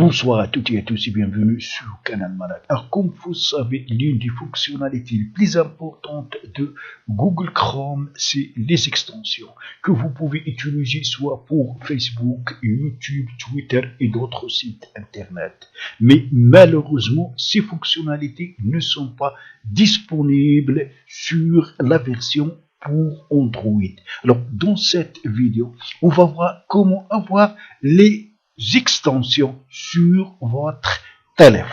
Bonsoir à toutes et à tous et bienvenue sur Canal Malade. Alors, comme vous savez, l'une des fonctionnalités les plus importantes de Google Chrome, c'est les extensions que vous pouvez utiliser soit pour Facebook, YouTube, Twitter et d'autres sites internet. Mais malheureusement, ces fonctionnalités ne sont pas disponibles sur la version pour Android. Alors, dans cette vidéo, on va voir comment avoir les extensions sur votre téléphone.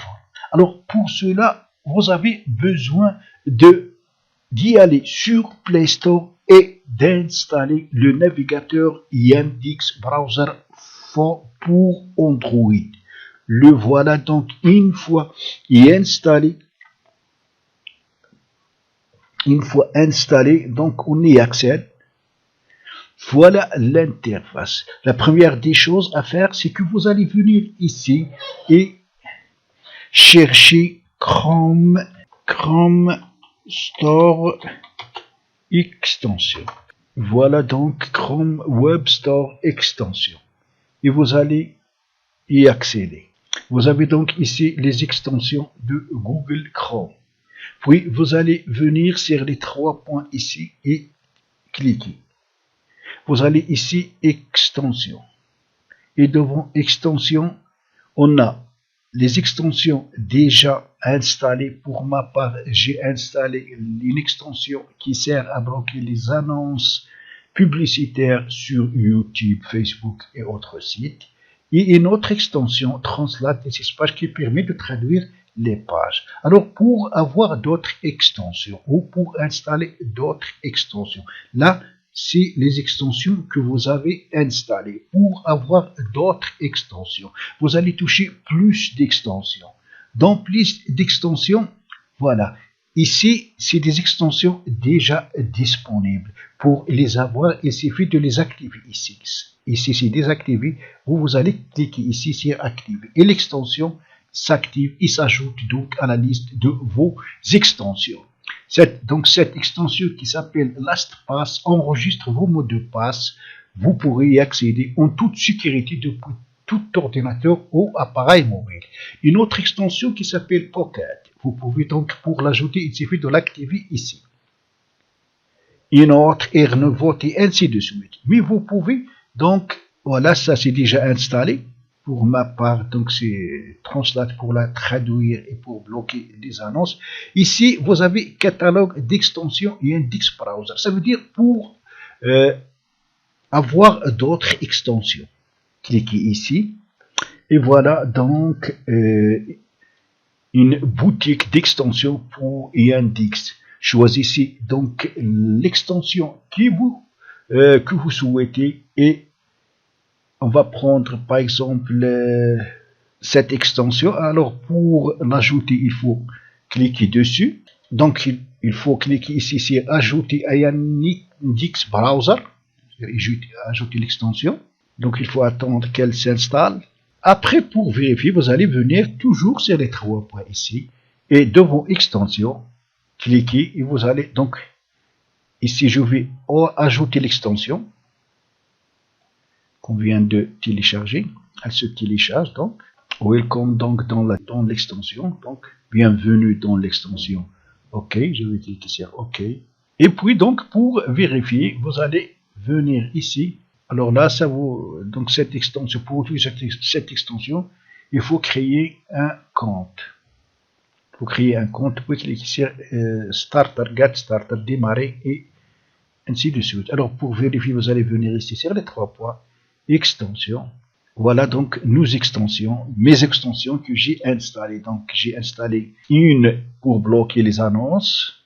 Alors pour cela, vous avez besoin d'y aller sur Play Store et d'installer le navigateur Yandex Browser pour Android. Le voilà donc une fois installé. Donc on y accède. Voilà l'interface. La première des choses à faire, c'est que vous allez venir ici et chercher Chrome Store Extension. Voilà donc Chrome Web Store Extension. Et vous allez y accéder. Vous avez donc ici les extensions de Google Chrome. Puis vous allez venir sur les trois points ici et cliquer. Vous allez ici extension et devant extension on a les extensions déjà installées. Pour ma part j'ai installé une extension qui sert à bloquer les annonces publicitaires sur YouTube, Facebook et autres sites, et une autre extension Translate des pages qui permet de traduire les pages. Alors pour avoir d'autres extensions ou pour installer d'autres extensions, là c'est les extensions que vous avez installées. Pour avoir d'autres extensions, vous allez toucher plus d'extensions. Dans plus d'extensions, voilà. Ici, c'est des extensions déjà disponibles. Pour les avoir, il suffit de les activer ici. Ici, c'est désactivé. Vous allez cliquer ici sur activer. Et l'extension s'active et s'ajoute donc à la liste de vos extensions. Cette extension qui s'appelle LastPass enregistre vos mots de passe. Vous pourrez y accéder en toute sécurité depuis tout ordinateur ou appareil mobile. Une autre extension qui s'appelle Pocket. Vous pouvez donc pour l'ajouter, il suffit de l'activer ici. Une autre AirNote et ainsi de suite. Mais vous pouvez donc, voilà, ça c'est déjà installé. Pour ma part, donc c'est Translate pour la traduire et pour bloquer les annonces. Ici, vous avez catalogue d'extensions et Yandex Browser. Ça veut dire pour avoir d'autres extensions. Cliquez ici. Et voilà donc une boutique d'extensions pour Yandex. Choisissez donc l'extension que vous souhaitez et on va prendre par exemple cette extension. Alors pour l'ajouter, il faut cliquer dessus. Donc il faut cliquer ici sur ajouter à Yandex Browser. Ajouter l'extension. Donc il faut attendre qu'elle s'installe. Après, pour vérifier, vous allez venir toujours sur les trois points ici et devant extension, cliquez et vous allez donc ici je vais ajouter l'extension qu'on vient de télécharger. Elle se télécharge donc. Welcome donc dans l'extension. Donc bienvenue dans l'extension. OK, je vais cliquer sur OK. Et puis donc pour vérifier, vous allez venir ici. Alors là, ça vous donc cette extension, pour utiliser cette extension, il faut créer un compte. Pour créer un compte, vous cliquez sur Starter, Get Starter, démarrer et ainsi de suite. Alors pour vérifier, vous allez venir ici sur les trois points. Extension. Voilà donc mes extensions que j'ai installées. Donc j'ai installé une pour bloquer les annonces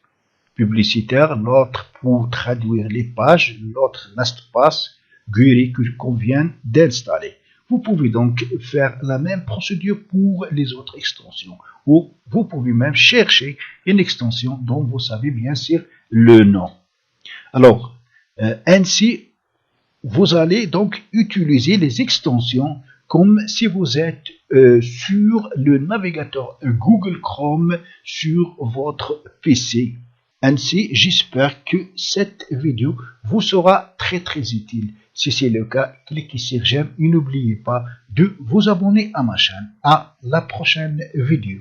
publicitaires, l'autre pour traduire les pages, l'autre LastPass qu'on vient d'installer. Vous pouvez donc faire la même procédure pour les autres extensions, ou vous pouvez même chercher une extension dont vous savez bien sûr le nom. Alors ainsi vous allez donc utiliser les extensions comme si vous êtes sur le navigateur Google Chrome sur votre PC. Ainsi, j'espère que cette vidéo vous sera très utile. Si c'est le cas, cliquez sur j'aime et n'oubliez pas de vous abonner à ma chaîne. À la prochaine vidéo.